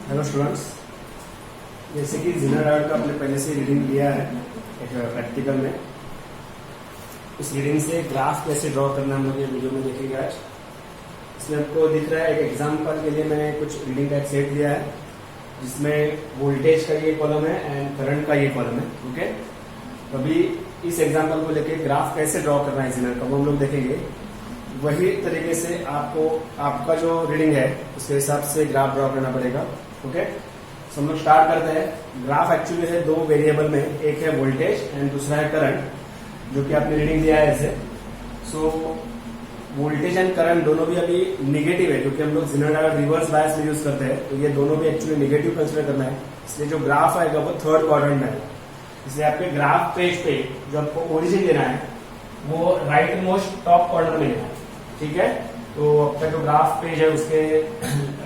Hello students, जैसे कि zener diode का आपने पहले से रीडिंग लिया है एक प्रैक्टिकल में। उस रीडिंग से ग्राफ कैसे ड्रॉ करना हम लोग ये वीडियो में देखेंगे आज। इसमें आपको दिख रहा है एक एग्जाम्पल के लिए मैंने कुछ रीडिंग का एक सेट लिया है जिसमें वोल्टेज का ये कॉलम है एंड करंट का ये कॉलम है। ओके, तो अभी इस एग्जाम्पल को लेके ग्राफ कैसे ड्रॉ करना है जिनर का वो हम लोग देखेंगे। वही तरीके से आपको आपका जो रीडिंग है उसके हिसाब से ग्राफ ड्रॉ करना पड़ेगा। ओके, तो हम लोग स्टार्ट करते हैं। ग्राफ एक्चुअली है दो वेरिएबल में, एक है वोल्टेज एंड दूसरा है करंट, जो कि आपने रीडिंग दिया है ऐसे। सो वोल्टेज एंड करंट दोनों भी अभी निगेटिव है क्योंकि हम लोग जिनर डायोड रिवर्स बायस में यूज करते हैं, तो ये दोनों भी एक्चुअली निगेटिव कंसिडर करना है। इसलिए जो ग्राफ आएगा वो थर्ड क्वाड्रेंट में आएगा। इसलिए आपके ग्राफ पेज पे जो आपको ओरिजिन लेना है वो राइट मोस्ट टॉप कॉर्नर में लेना है। ठीक है, तो आपका जो ग्राफ पेज है उसके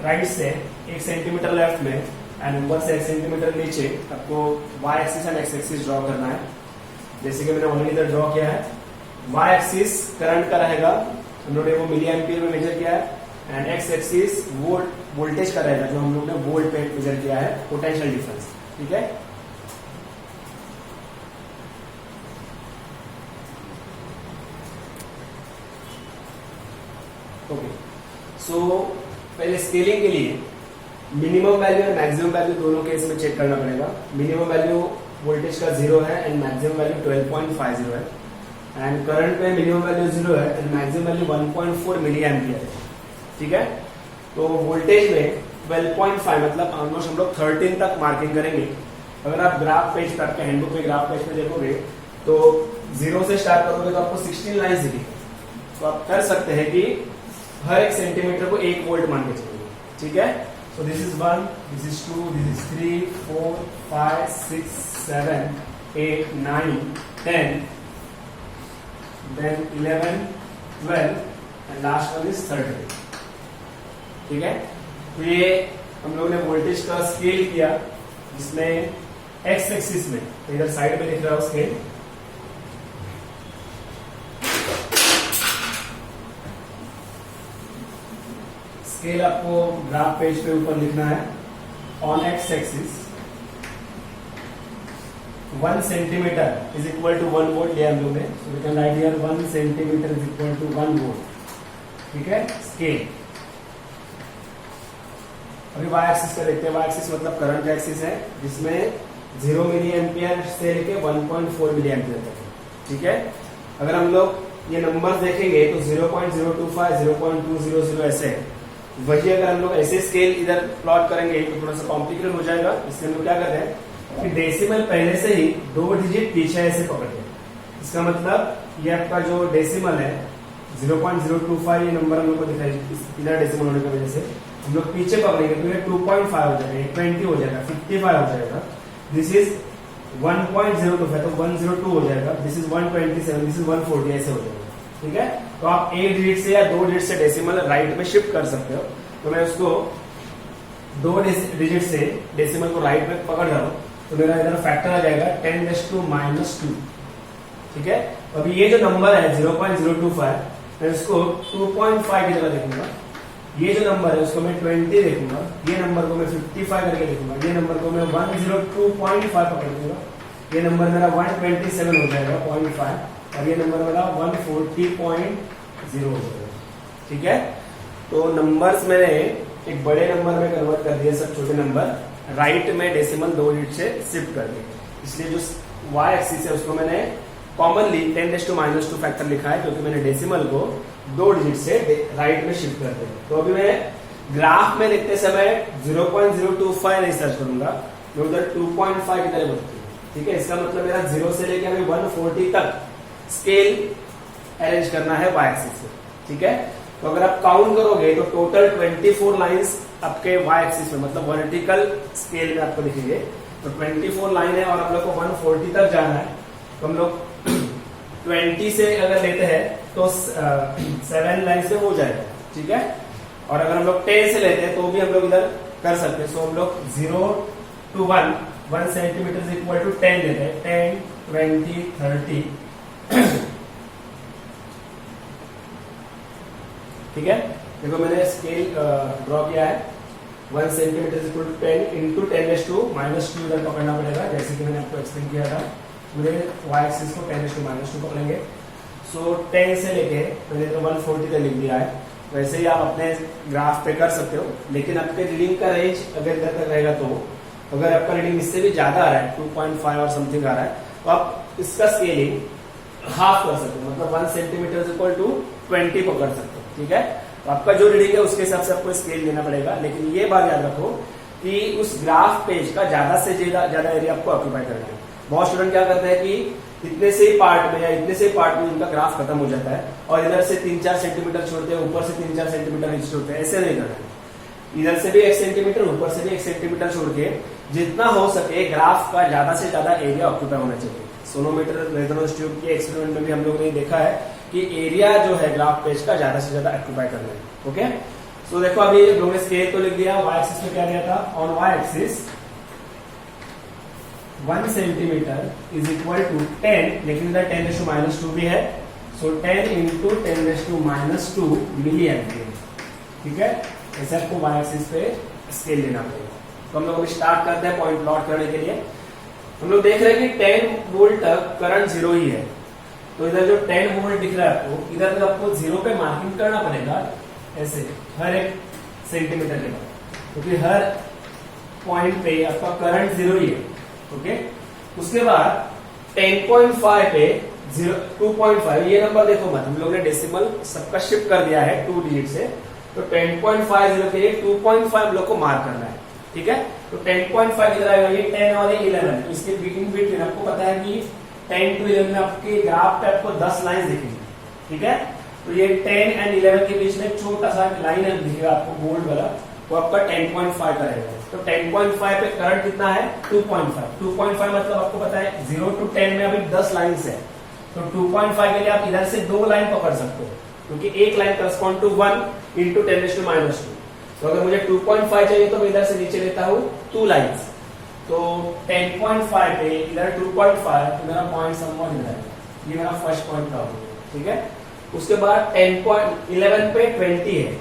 राइट से 1 सेंटीमीटर लेफ्ट में एंड ऊपर से 1 सेंटीमीटर नीचे आपको Y axis and X axis draw करना है। जैसे कि मैंने ऑलरेडी इधर ड्रॉ किया है। वाई एक्सिस करंट का रहेगा, हम लोग ने वो मिली एम्पियर में मेजर किया है, एंड एक्स एक्सिस वोल्टेज का रहेगा जो हम लोग ने वोल्ट पे मेजर किया है, पोटेंशियल डिफरेंस। ठीक है, ओके। सो पहले स्केलिंग के लिए मिनिमम वैल्यू और मैक्सिमम वैल्यू दोनों केस में चेक करना पड़ेगा। मिनिमम वैल्यू वोल्टेज का 0 है एंड मैक्सिमम वैल्यू 12.50 है, एंड करंट में मिनिमम वैल्यू 0 है and maximum value 1.4 milliampere है। ठीक है, तो वोल्टेज में 12.5 मतलब ऑलमोस्ट हम लोग 13 तक मार्किंग करेंगे। अगर आप ग्राफ पेज पर आपके हैंडबुक में ग्राफ पेज पे देखोगे तो 0 से स्टार्ट करोगे तो आपको 16 लाइन दिखेगी। तो आप कर सकते हैं कि हर एक सेंटीमीटर को 1 वोल्ट मान के चलेंगे। ठीक है, so this is 1, this is 2, this is 3, 4, 5, 6, 7, 8, 9, 10, then 11, 12 and last one is 13। ठीक है, तो ये हम लोगों ने वोल्टेज का स्केल किया जिसमें एक्स एक्सिस में इधर साइड में दिख रहा है स्केल। स्केल आपको ग्राफ पेज पे ऊपर लिखना है। On X axis 1 centimetre is equal to 1 volt लिया हम लोग ने, so we can write here 1 centimetre is equal to 1 volt. ठीक है, स्केल। अभी वाई एक्सिस का देखते हैं। वाई एक्सिस मतलब करंट का एक्सिस है जिसमें 0 मिली एम्पियर से लेके 1.4 मिली एम्पियर तक है। ठीक है, अगर हम लोग ये नंबर देखेंगे तो 0.025, 0.200 ऐसे है। वही अगर हम लोग ऐसे स्केल इधर प्लॉट करेंगे तो थोड़ा सा कॉम्प्लिकेटेड हो जाएगा। इसलिए हम लोग क्या करते हैं कि डेसिमल पहले से ही 2 डिजिट पीछे ऐसे पकड़ते हैं। इसका मतलब ये आपका जो डेसिमल है 0.025 ये नंबर हम लोग को दिख रहा है इधर डेसिमल होने की वजह से हम लोग पीछे पकड़ेंगे तो ये 2.5 हो जाएगा, 20 हो जाएगा, 55 हो जाएगा। दिस इज 1.025 तो 102 हो जाएगा। दिस इज 127, दिस इज 140 ऐसे हो जाएगा। ठीक है, तो आप 1 डिजिट से या 2 डिजिट से डेसिमल राइट में शिफ्ट कर सकते हो। तो मैं उसको 2 डिजिट से डेसिमल को राइट में पकड़ रहा हूं तो मेरा इधर फैक्टर आ जाएगा 10⁻²। ठीक है, तो अभी ये जो नंबर है 0.025 मैं उसको 2.5 की जगह देखूंगा। ये जो नंबर है उसको मैं 20 देखूंगा, ये नंबर को मैं 55 करके देखूंगा, ये नंबर को मैं 102.5 पकड़ दूंगा, ये नंबर मेरा 127 हो जाएगा 0.5 और ये नंबर मेरा 140.0 हो जाएगा। ठीक है, तो नंबर्स मैंने एक बड़े नंबर में कन्वर्ट कर दिए, सब छोटे नंबर राइट में डेसिमल 2 डिजिट से शिफ्ट कर दिए। इसलिए जो वाई एक्सिस है उसको मैंने कॉमनली 10⁻² फैक्टर लिखा है क्योंकि मैंने डेसिमल को 2 डिजिट से राइट में शिफ्ट कर दिया। तो अभी मैं ग्राफ में देखते समय 0.025 नहीं सर्च करूंगा, मैं उधर 2.5 की तरह बढ़ती हूँ। ठीक है, इसका मतलब मेरा 0 से लेकर अभी 140 तक स्केल अरेंज करना है वाई एक्सिस से। ठीक है, तो अगर आप काउंट करोगे तो टोटल 24 लाइंस आपके वाई एक्सिस में मतलब वर्टिकल स्केल में आपको दिखेंगे। तो 24 लाइन है और हम लोग को 140 तक जाना है। तो हम लोग 20 से अगर लेते हैं तो 7 लाइन से हो जाएगा। ठीक है, और अगर हम लोग 10 से लेते हैं तो भी हम लोग इधर कर सकते हैं। सो हम लोग 0 to 1 centimetre is equal to 10 लेते हैं, 10, 20, 30। ठीक है, देखो मैंने स्केल ड्रॉ किया है 1 सेंटीमीटर इक्वल टू 10 इंटू 10⁻⁻2 इधर पकड़ना पड़ेगा, जैसे कि मैंने आपको एक्सप्लेन किया था। पूरे y एक्सिस को 10⁻⁻2 पकड़ेंगे। सो 10 से लेके मैंने तो 140 तक लिख दिया है। वैसे ही आप अपने ग्राफ पे कर सकते हो, लेकिन आपके रीडिंग का रेंज अगर इधर तक रहेगा तो अगर आपका रीडिंग इससे भी ज्यादा आ रहा है, 2.5 और समथिंग आ रहा है, तो आप इसका स्केलिंग हाफ कर सकते हो, मतलब 1 सेंटीमीटर इक्वल टू 20 पकड़ सकते हो। ठीक है, तो आपका जो रीडिंग है उसके हिसाब से आपको स्केल देना पड़ेगा। लेकिन ये बात याद रखो कि उस ग्राफ पेज का ज्यादा से ज्यादा एरिया आपको ऑक्यूपाई करना है। बहुत स्टूडेंट क्या करते हैं कि इतने से ही पार्ट में या इतने से ही पार्ट में इनका ग्राफ खत्म हो जाता है और इधर से 3-4 सेंटीमीटर छोड़ते हैं, ऊपर से 3-4 सेंटीमीटर नीचे छोड़ते हैं। ऐसे नहीं करना है, इधर से भी 1 सेंटीमीटर, ऊपर से भी 1 सेंटीमीटर छोड़ के जितना हो सके ग्राफ का ज्यादा से ज्यादा एरिया ऑक्यूपाई होना चाहिए। सोनोमीटर रेजोनेंस ट्यूब के एक्सपेरिमेंट में भी हम लोगों ने देखा है कि एरिया जो है ग्राफ पेज का ज्यादा से ज्यादा ऑक्यूपाई करना है। ओके, सो देखो अभी लोगों ने स्केल तो लिख दिया, y एक्सिस में क्या दिया था, on y axis 1 centimetre is equal to 10, लेकिन इधर 10⁻⁻2 भी है, सो 10 इंटू 10⁻⁻2 मिली एम्पियर। ठीक है, ऐसे आपको y एक्सिस पे स्केल लेना पड़ेगा। तो हम लोग अभी स्टार्ट करते हैं पॉइंट प्लॉट करने के लिए। हम लोग देख रहे हैं कि 10 वोल्ट तक करंट 0 ही है, तो इधर जो 10 वोल्ट दिख रहा है आपको, इधर तो आपको 0 पे मार्किंग करना पड़ेगा ऐसे हर 1 सेंटीमीटर के बाद, क्योंकि हर पॉइंट पे आपका करंट 0 ही है। ओके, उसके बाद 10.5 पे 2.5, ये नंबर देखो मत, हम लोग ने डेसिमल सबका शिफ्ट कर दिया है 2 डिजिट से, तो 10.50 के लिए 2.5 हम लोग को मार्क करना है। ठीक है, तो 10.5 इधर आएगा, ये 10 और 11, तो इसके बिटवीन आपको पता है कि 10 to 11 में आपके ग्राफ पे आपको 10 लाइन दिखेंगी। ठीक है, तो ये 10 and 11 के बीच में छोटा सा लाइन दिखेगा आपको गोल्ड वाला, वो आपका 10.5 का रहेगा। तो 10.5 पे करंट कितना है, 2.5 मतलब आपको पता है 0 to 10 में अभी 10 लाइन है, तो 2.5 के लिए आप इधर से 2 लाइन पकड़ सकते हो, क्योंकि एक लाइन करस्पॉन्ड टू 1 इंटू 10⁻⁻2। तो अगर मुझे 2.5 चाहिए तो मैं इधर से नीचे लेता हूँ 2 लाइन्स, तो 10.5 पे इधर 2.5, तो मेरा पॉइंट समवन इधर है, ये मेरा फर्स्ट पॉइंट का होगा। ठीक है, उसके बाद 11 पे 20 है,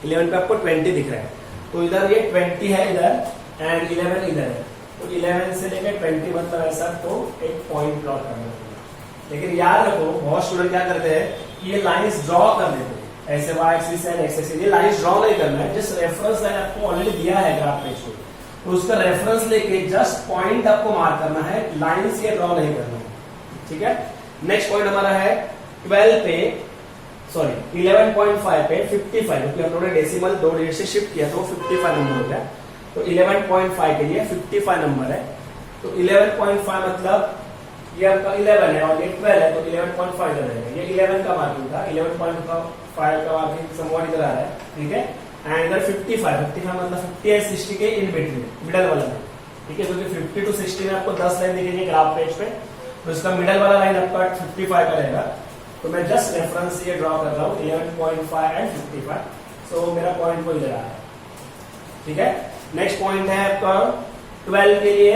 11 पे आपको 20 दिख रहा है, तो इधर ये 20 है इधर एंड 11 इधर है, तो 11 से लेकर 20 मतलब ऐसा तो एक पॉइंट प्लॉट करना पड़ेगा। लेकिन याद रखो बहुत स्टूडेंट क्या करते हैं, ये लाइंस ड्रॉ कर देते हैं ऐसे y axis and x axis, ये लाइंस ड्रॉ नहीं करना है, जस्ट रेफरेंस लाइन आपको ऑलरेडी दिया है ग्राफ पेज पे, तो उसका रेफरेंस लेके जस्ट पॉइंट आपको मार्क करना है, लाइंस ये ड्रॉ नहीं करना है। ठीक है, नेक्स्ट पॉइंट हमारा है 11.5 पे 55, क्योंकि हम लोगों ने डेसिमल 2 डिजिट से शिफ्ट किया तो 55 नंबर हो गया, तो 11.5 के लिए 55 नंबर है, तो 11.5 मतलब ये आपका 11 है और ये 12 है, तो 11.5 इधर रहेगा, ये 11 का मार्किंग था, 11.5 का मार्किंग समवन इधर आ रहा है। ठीक है, एंड इधर 55 मतलब 50 और 60 के इन बिटवीन, मिडल वाला है। ठीक है, क्योंकि 50 to 60 में आपको 10 लाइन दिखेंगे ग्राफ पेज पे, तो इसका मिडल वाला लाइन आपका 55 का रहेगा, तो मैं जस्ट रेफरेंस ये ड्रॉ कर रहा हूँ 11.5 एंड 55, सो मेरा पॉइंट को इधर आ रहा है। ठीक है, नेक्स्ट पॉइंट है आपका 12 के लिए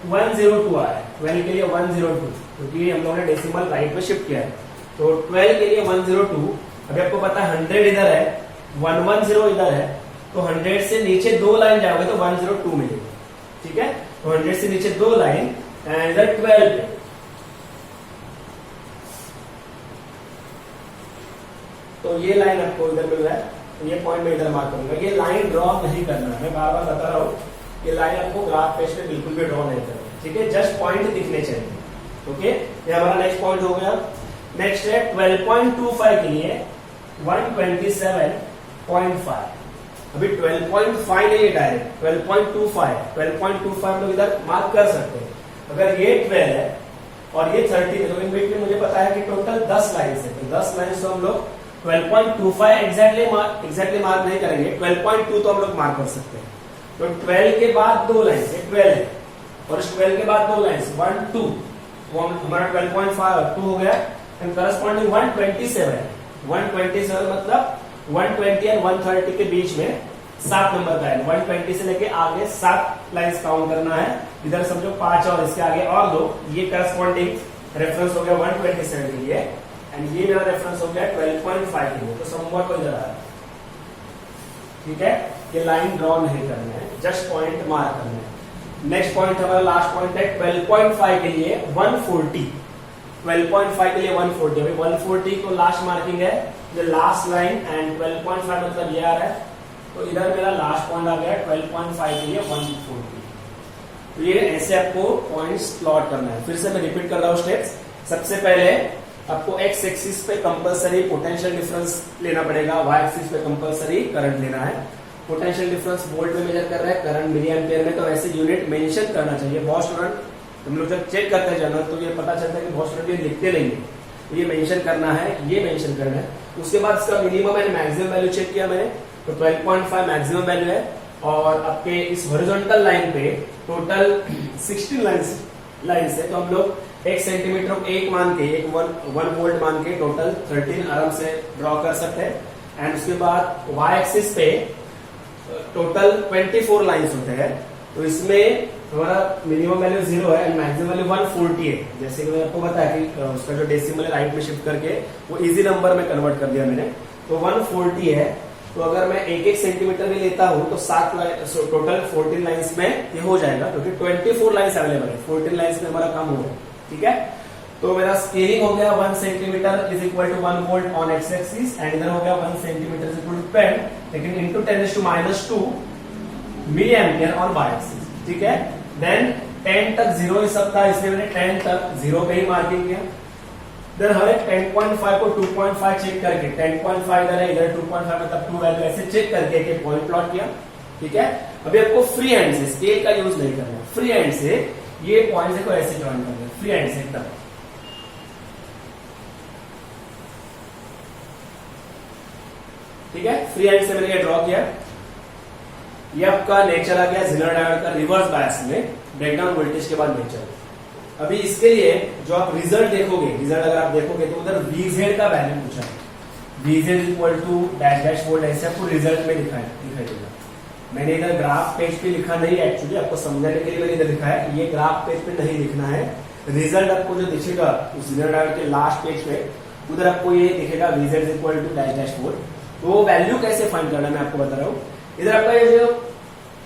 102 आ रहा है, 12 के लिए 102, क्योंकि हम लोगों ने डेसिमल राइट पे शिफ्ट किया है, तो 12 के लिए 102। अभी आपको पता है 100 इधर है, 110 इधर है, तो 100 से नीचे 2 लाइन जाओगे तो 102 मिलेगा। ठीक है, तो 100 से नीचे 2 लाइन एंड इधर 12 पे, तो ये लाइन आपको इधर मिल रहा है, तो ये पॉइंट में इधर मार्क करूंगा। ये लाइन ड्रॉ नहीं करना है, मैं बार बार बता रहा हूँ, ये लाइन आपको ग्राफ पेज पे बिल्कुल भी ड्रॉ नहीं करना। ठीक है, जस्ट पॉइंट दिखने चाहिए। ओके, ये हमारा नेक्स्ट पॉइंट हो गया। नेक्स्ट है 12.25 के लिए 127.5, अभी 12.5 नहीं है डायरेक्ट 12.25 हम लोग इधर मार्क कर सकते हैं। अगर ये 12 है और ये 30 है, तो इन बीच में मुझे पता है कि टोटल 10 लाइन है, तो 10 लाइन तो हम लोग 12.25 एग्जैक्टली मार्क नहीं करेंगे, 12.2 तो हम लोग मार्क कर सकते हैं। तो 12 के बाद 2 लाइन है, 12 है, और इस 12 के बाद 2 लाइन 1 2, वो हमारा 12.5 2 हो गया, एंड करस्पॉन्डिंग 127 मतलब 120 एंड 130 के बीच में 7 नंबर का है। 120 से लेके आगे 7 लाइंस काउंट करना है, इधर समझो 5 और इसके आगे और 2, ये करस्पॉन्डिंग रेफरेंस हो गया 127 के लिए, एंड ये मेरा रेफरेंस हो गया 12.5 के लिए, तो समवट को इधर आ रहा है। ठीक है, ये लाइन ड्रॉ नहीं करना है, जस्ट पॉइंट मार्क करना है। नेक्स्ट पॉइंट हमारा लास्ट पॉइंट है 12.5 के लिए 140। 12.5 के लिए 140, अभी 140 को लास्ट मार्किंग है, जो लास्ट लाइन, एंड 12.5 मतलब ये आ रहा है, तो इधर मेरा लास्ट पॉइंट आ गया 12.5 के लिए 140। तो ये ऐसे आपको पॉइंट्स प्लॉट करना है। फिर से मैं रिपीट कर रहा हूँ स्टेप्स। सबसे पहले आपको एक्स एक्सिस पे कंपलसरी पोटेंशियल डिफरेंस लेना पड़ेगा, वाई एक्सिस पे कंपलसरी करंट लेना है। पोटेंशियल डिफरेंस वोल्ट में मेजर कर रहा है, करंट मिली एम्पियर में, तो ऐसे यूनिट मेंशन करना चाहिए। बहुत स्टूडेंट हम लोग जब चेक करते हैं जर्नल तो ये पता चलता है कि बहुत स्टूडेंट ये लिखते नहीं है, तो ये मेंशन करना है, ये मेंशन करना है। उसके बाद इसका minimum and maximum value check किया मैंने, तो 12.5 मैक्सिमम वैल्यू है, और आपके इस हॉरिजॉन्टल लाइन पे टोटल 16 लाइन्स है, तो हम लोग 1 सेंटीमीटर को 1 मान के, 1 वोल्ट मान के टोटल 13 आराम से ड्रॉ कर सकते हैं। एंड उसके बाद वाई एक्सिस पे टोटल 24 लाइन्स होते हैं, तो इसमें हमारा मिनिमम वैल्यू 0 है एंड मैक्सिमम वैल्यू 140 है। जैसे कि मैंने आपको बताया कि उसका जो डेसिमल है राइट में शिफ्ट करके वो इजी नंबर में कन्वर्ट कर दिया मैंने, तो 140 है। तो अगर मैं 1-1 सेंटीमीटर भी लेता हूं तो 7 टोटल 14 लाइन्स में ये हो जाएगा, क्योंकि 24 लाइन्स अवेलेबल है, 14 लाइन्स में हमारा काम हो गया। ठीक है, तो मेरा स्केलिंग हो गया 1 centimetre is equal to 1 volt on X axis, and इधर हो गया 1 सेंटीमीटर इज इक्वल टू 10, लेकिन into 10⁻², milliampere on Y axis. ठीक है, देन 10 तक 0 ही सब था, इसलिए मैंने 10 तक 0 पे ही मार्किंग किया। देन हमें 10.5 को 2.5 चेक करके, 10.5 इधर है, इधर 2.5 मतलब 2 वैल्यू, ऐसे चेक करके एक पॉइंट प्लॉट किया। ठीक है, अभी आपको फ्री हैंड से, स्केल का यूज नहीं करना है, फ्री हैंड से ये पॉइंट को ऐसे ज्वाइन करना है, फ्री हैंड से एकदम। ठीक है, फ्री हैंड से मैंने ये ड्रॉ किया। ये आपका नेचर आ गया जेनर डायोड का रिवर्स बायस में, ब्रेकडाउन वोल्टेज के बाद नेचर। अभी इसके लिए जो आप रिजल्ट देखोगे, रिजल्ट अगर आप देखोगे तो उधर VZ का वैल्यू पूछा है, VZ equal to dash dash volt, ऐसे आपको रिजल्ट में दिखाई देगा। मैंने इधर ग्राफ पेज पे लिखा नहीं, एक्चुअली आपको समझाने के लिए मैंने इधर लिखा है, ये ग्राफ पेज पे नहीं लिखना है। रिजल्ट आपको जो दिखेगा उस जेनर डायोड के लास्ट पेज पे, उधर आपको ये दिखेगा VZ equal to dash dash volt. तो वो वैल्यू कैसे फाइंड करना है मैं आपको बता रहा हूँ। इधर आपका ये जो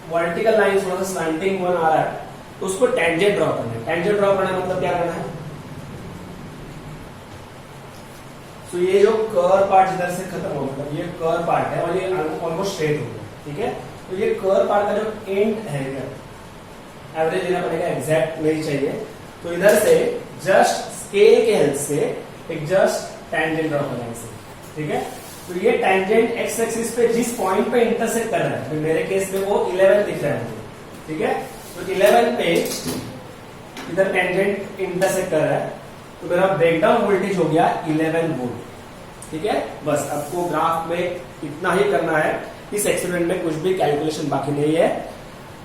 वर्टिकल लाइन थोड़ा सा स्लैंटिंग वन आ रहा है, तो उसको टेंजेंट ड्रॉ करना है। टेंजेंट ड्रॉ करना मतलब क्या करना है, तो ये जो कर्व पार्ट इधर से खत्म हो, मतलब ये कर्व पार्ट है और ये ऑलमोस्ट स्ट्रेट हो गया। ठीक है, तो ये कर्व पार्ट का जो एंड है, एवरेज लेना पड़ेगा, एग्जैक्ट नहीं चाहिए। तो इधर से जस्ट स्केल के हेल्प से एक जस्ट टेंजेंट ड्रॉ करना है। ठीक है, तो ये टेंजेंट एक्स एक्सिस पे जिस पॉइंट पे इंटरसेक्ट कर रहा है, तो मेरे केस में वो 11 दिख रहा है मुझे। ठीक है, तो 11 पे इधर टेंजेंट इंटरसेक्ट कर रहा है, तो मेरा ब्रेकडाउन वोल्टेज हो गया 11 वोल्ट। ठीक है, बस आपको ग्राफ में इतना ही करना है। इस एक्सपेरिमेंट में कुछ भी कैलकुलेशन बाकी नहीं है।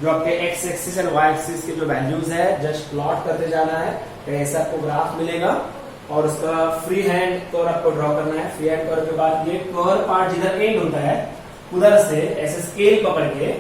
जो आपके X axis and Y axis के जो वैल्यूज है जस्ट प्लॉट करते जाना है, तो ऐसा आपको ग्राफ मिलेगा और उसका फ्री हैंड कर्व आपको ड्रॉ करना है। फ्री हैंड कर्व के बाद ये कर्व पार्ट जिधर एंड होता है उधर से ऐसे स्केल पकड़ के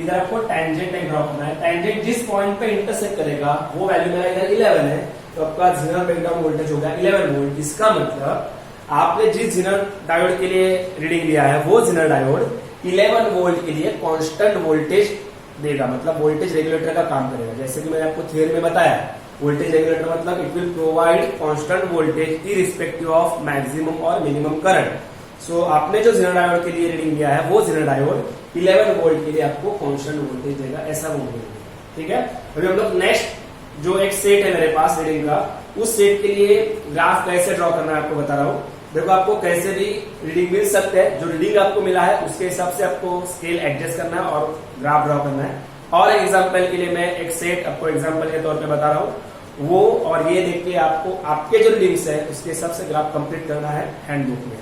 इधर आपको टेंजेंट ड्रॉ करना है। टेंजेंट जिस पॉइंट पे इंटरसेक्ट करेगा वो वैल्यू मेरा इधर 11 है, तो आपका जेनर ब्रेकडाउन वोल्टेज होगा 11 वोल्ट। इसका मतलब आपने जिस जेनर डायोड के लिए रीडिंग लिया है वो जेनर डायोड 11 वोल्ट के लिए कांस्टेंट वोल्टेज देगा, मतलब वोल्टेज रेगुलेटर का काम करेगा। जैसे कि मैंने आपको थियरी में बताया, वोल्टेज रेगुलेटर मतलब it will provide constant voltage irrespective of maximum और मिनिमम करंट। सो आपने जो जेनर डायोड के लिए रीडिंग लिया है वो जेनर डायोड 11 वोल्ट के लिए आपको कांस्टेंट वोल्टेज देगा, ऐसा वो बोलेंगे। ठीक है, अभी हम लोग नेक्स्ट जो एक सेट है मेरे पास रीडिंग का, उस सेट के लिए ग्राफ कैसे ड्रॉ करना है आपको बता रहा हूँ। देखो आपको कैसे भी रीडिंग मिल सकते हैं, जो रीडिंग आपको मिला है उसके हिसाब से आपको स्केल एडजस्ट करना है और ग्राफ ड्रॉ करना है। और एग्जाम्पल के लिए मैं एक सेट आपको एग्जाम्पल के तौर पे बता रहा हूँ, वो और ये देख के आपको आपके जो रीडिंग्स है उसके हिसाब से ग्राफ कंप्लीट करना है हैंडबुक में।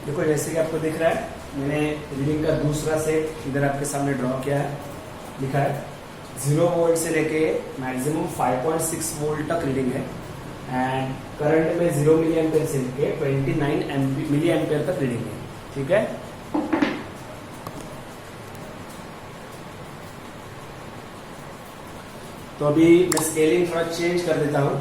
देखो जैसे कि आपको दिख रहा है, मैंने रीडिंग का दूसरा सेट इधर आपके सामने ड्रॉ किया है, लिखा है 0 वोल्ट से लेके मैक्सिमम 5.6 वोल्ट तक रीडिंग है एंड करंट में 0 मिली एम्पेयर से लेके 29 मिली एम्पेयर तक रीडिंग है। ठीक है, तो अभी मैं स्केलिंग थोड़ा चेंज कर देता हूं।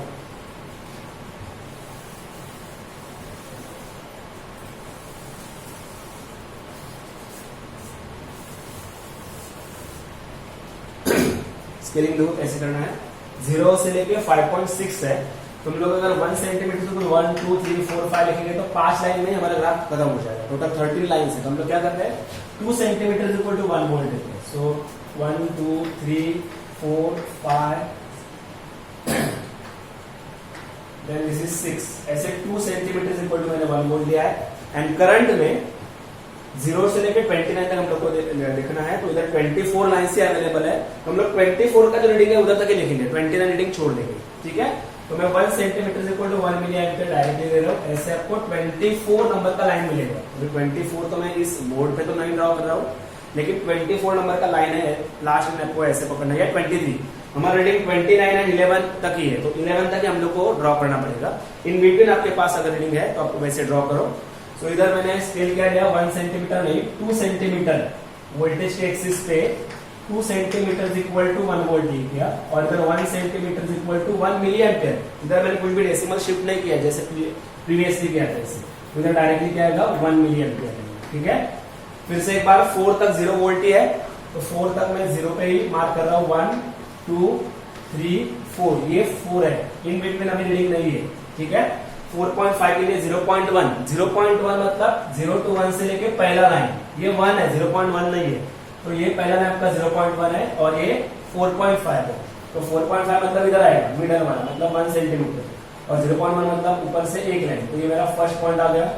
स्केलिंग देखो कैसे करना है। 0 से लेके 5.6 है, तुम लोग अगर 1 सेंटीमीटर से 1 2 3 4 5 लिखेंगे तो 5 लाइन में हमारा ग्राफ खत्म हो जाएगा। टोटल 13 लाइन है, तो हम लोग क्या करते हैं 2 सेंटीमीटर इक्वल टू 1 वोल्ट लेते हैं। सो 1 2 3 4 5 देन दिस इज 6, ऐसे 2 सेंटीमीटर इक्वल टू मैंने 1 वोल्ट लिया है। एंड करंट में 0 से लेके 29 तक हम लोग को देखना है, तो इधर 24 लाइन से अवेलेबल है, तो हम लोग 24 का जो रीडिंग है उधर तक ही लिखेंगे, 29 रीडिंग छोड़ देंगे, ठीक है। तो मैं 1 centimetre equal to 1 milliampere directly दे रहा हूँ, ऐसे आपको 24 नंबर का लाइन मिलेगा। तो 24 तो मैं इस बोर्ड पे तो नहीं ड्रॉ कर रहा हूँ, लेकिन 24 नंबर का लाइन है, लास्ट में आपको ऐसे पकड़ना है। 23 हमारा रीडिंग 29 एंड 11 तक ही है, तो 11 तक ही हम लोग को ड्रॉ करना पड़ेगा। इन बिटवीन आपके पास अगर रीडिंग है तो आप वैसे ड्रॉ करो। तो इधर मैंने स्केल क्या लिया, 1 सेंटीमीटर नहीं 2 सेंटीमीटर वोल्टेज के एक्सिस पे 2 सेंटीमीटर इक्वल टू 1 वोल्ट किया, और इधर 1 centimetre equal to 1 milliampere. इधर मैंने कुछ भी डेसिमल शिफ्ट नहीं किया जैसे प्रीवियसली किया था, इसे इधर डायरेक्टली क्या आएगा 1 मिली एम्पियर, ठीक है। फिर से एक बार 4 तक 0 वोल्ट ही है, तो 4 तक मैं 0 पे ही मार्क कर रहा हूँ। 1 2 3 4, ये 4 है, इन बिटवीन अभी रीडिंग नहीं है, ठीक है। 4.5 के लिए 0.1 मतलब 0 to 1 से लेके पहला लाइन, ये 1 है, 0.1 नहीं है, तो ये पहला लाइन आपका 0.1 है और ये 4.5 है। तो 4.5 मतलब इधर आएगा मिडल वाला, मतलब 1 सेंटीमीटर, और 0.1 मतलब ऊपर से एक लाइन, तो ये मेरा फर्स्ट पॉइंट आ गया।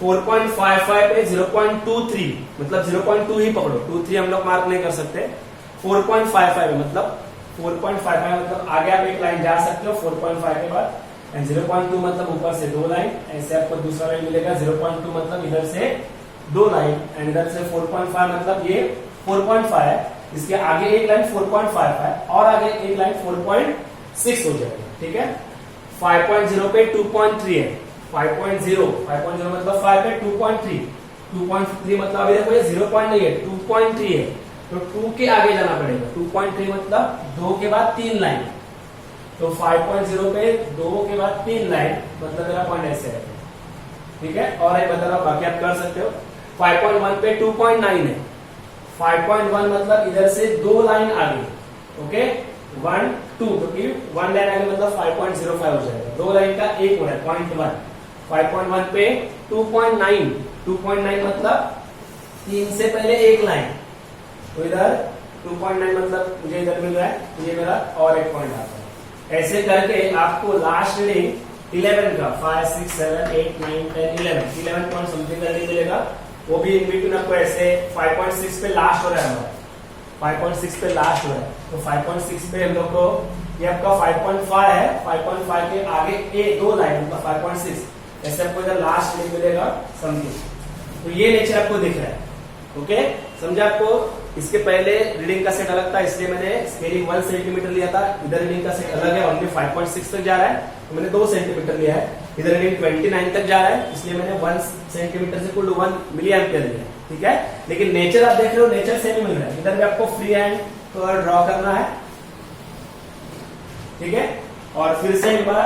4.55 पे 0.23 मतलब 0.2 ही पकड़ो, 23 हम लोग मार्क नहीं कर सकते। 4.55 मतलब 4.55 मतलब आगे आप एक लाइन जा सकते हो 4.5 के बाद, एंड 0.2 मतलब ऊपर से 2 लाइन, ऐसे आपको दूसरा लाइन मिलेगा। 0.2 मतलब इधर से 2 लाइन, एंड इधर से 4.5 मतलब ये 4.5 है, इसके आगे एक लाइन 4.5 है और आगे एक लाइन 4.6 हो जाएगा, ठीक है। 5.0 पे 2.3 है, 5.0 मतलब 5 पे 2.3 मतलब अभी देखो ये 0 पॉइंट नहीं है, 2.3 है, तो 2 के आगे जाना पड़ेगा। 2.3 मतलब 2 के बाद 3 लाइन, तो 5.0 पे 2 के बाद 3 लाइन मतलब मेरा पॉइंट ऐसे है, ठीक है। और एक बता रहा हूं, बाकी आप कर सकते हो। 5.1 पे 2.9 है, 5.1 मतलब इधर से 2 लाइन आगे, ओके 1 2, क्योंकि 1 लाइन आगे मतलब 5.05 हो जाएगा, 2 लाइन का एक हो रहा है 0.1। 5.1 पे 2.9 मतलब 3 से पहले एक लाइन, तो इधर 2.9 मतलब मुझे इधर मिल रहा है, ये मेरा और एक पॉइंट आता है। ऐसे करके आपको लास्ट रीडिंग 11 का 5 6 7 8 9 10 11 पॉइंट समथिंग का रीडिंग मिलेगा, वो भी इन बिटवीन आपको ऐसे 5.6 पे लास्ट हो रहा है हमारा, 5.6 पे लास्ट हो रहा है, तो 5.6 पे हम लोग को ये आपका 5.5 है, 5.5 के आगे 2 लाइन मतलब 5.6, ऐसे आपको इधर लास्ट रीडिंग मिलेगा समथिंग। तो ये नेचर आपको दिख रहा है, ओके समझा आपको। इसके पहले रीडिंग का सेट अलग था, इसलिए मैंने स्केलिंग 1 सेंटीमीटर लिया था, इधर रीडिंग का सेट अलग है, ओनली 5.6 तक जा रहा है, तो मैंने 2 सेंटीमीटर लिया है। इधर रीडिंग 29 तक जा रहा है, इसलिए मैंने 1 सेंटीमीटर से इक्वल टू 1 मिली एम्पियर लिया, ठीक है। लेकिन नेचर आप देख रहे हो, नेचर सेम ही मिल रहा है। इधर भी आपको फ्री हैंड कर्व ड्रॉ करना है, ठीक है। और फिर से एक बार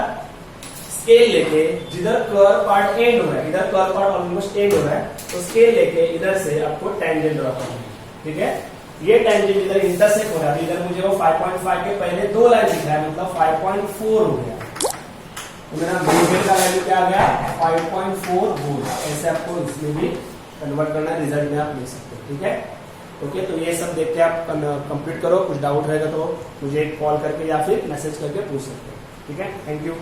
स्केल लेके जिधर कर्व पार्ट एंड हो रहा है, इधर कर्व पार्ट ऑलमोस्ट एंड हो रहा है, तो स्केल लेके इधर से आपको टेंजेंट ड्रॉ करना है, ठीक है। ये टेंजेंट इधर इंटरसेक्ट हो रहा है, इधर मुझे वो 5.5 के पहले 2 लाइन दिख रहा है, मतलब 5.4 हो गया, तो मेरा वोल्टेज का वैल्यू क्या आ गया 5.4 वोल्ट। ऐसे आपको इसमें भी कन्वर्ट करना है, रिजल्ट में आप देख सकते हो, ठीक है। ओके, तो ये सब देख के आप कंप्लीट करो, कुछ डाउट रहेगा तो मुझे कॉल करके या फिर मैसेज करके पूछ सकते हो, ठीक है। Thank you.